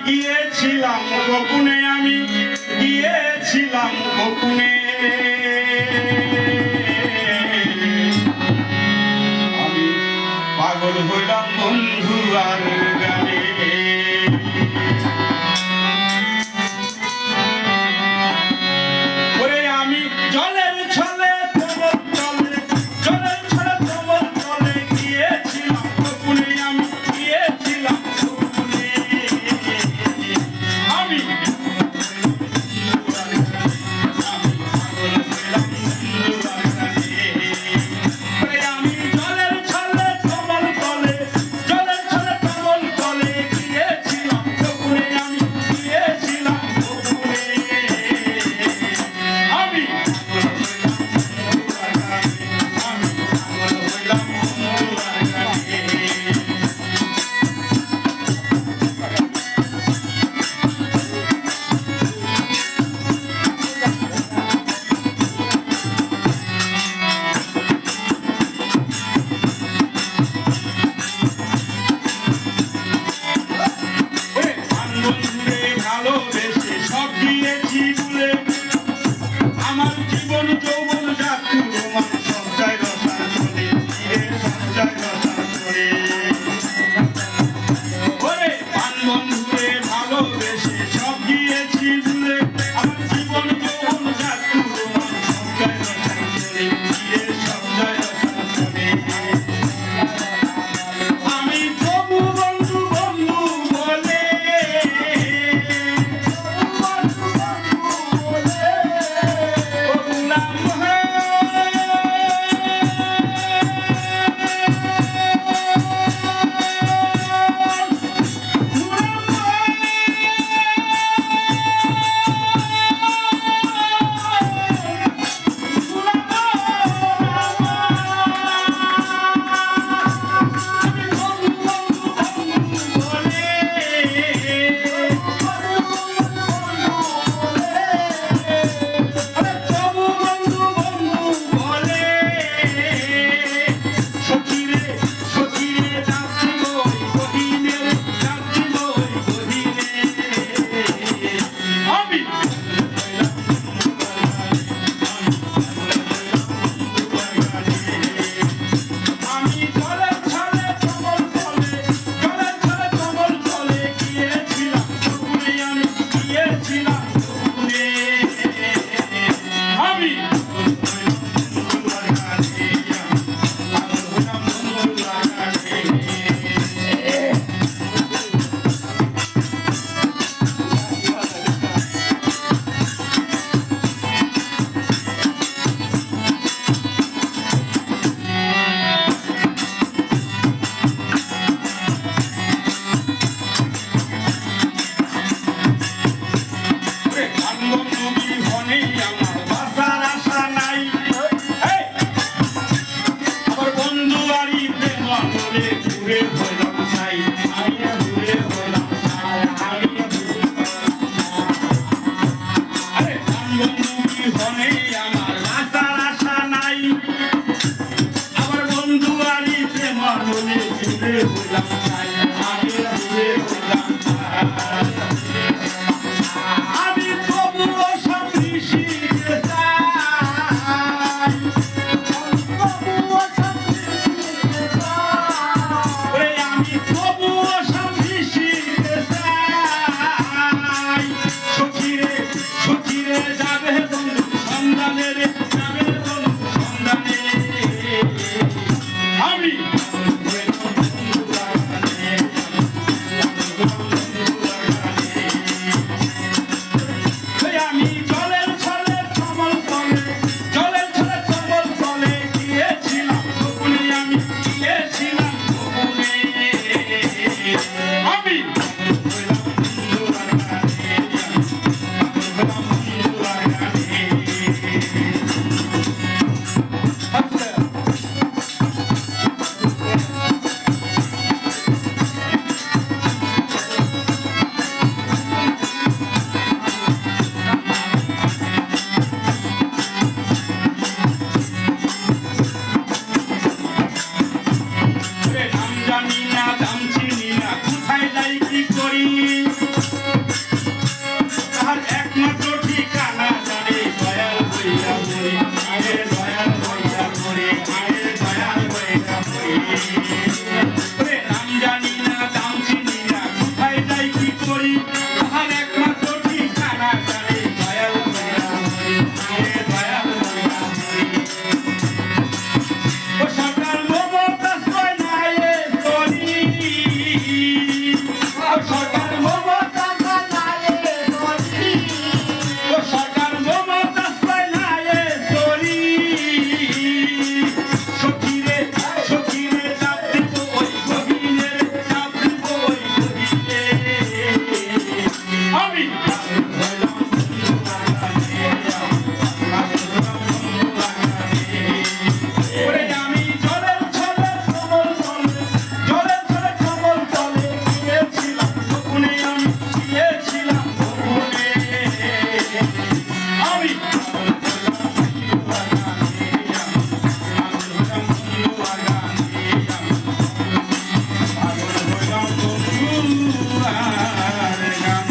গিয়েছিলাম গোপনে, আমি গিয়েছিলাম গোপনে, আমি পাগল হইলাম বন্ধু আর গানে। ওরে আমি জলের ছলে তোমার তলে, জলের ছলে তোমার তলে গিয়েছিলাম গোপনে, আমি গিয়েছিলাম গোপনে, আমি আমার জীবন যৌবন যাত্রী রোমান সঞ্চয় রসার চলে, সঞ্চয় রসার চলে। ওরে পান বন্ধুরে ভালোবেসে সব গিয়েছি ভুলে, আমার জীবন যৌবন যাত্রী রোমান সঞ্চয় রসার চলে, সঞ্চয় রসার চলে। আমি প্রভু বন্ধু বন্ধু বলে, আমার বন্ধু আরি প্রেম মনে জুড়ে হলাম।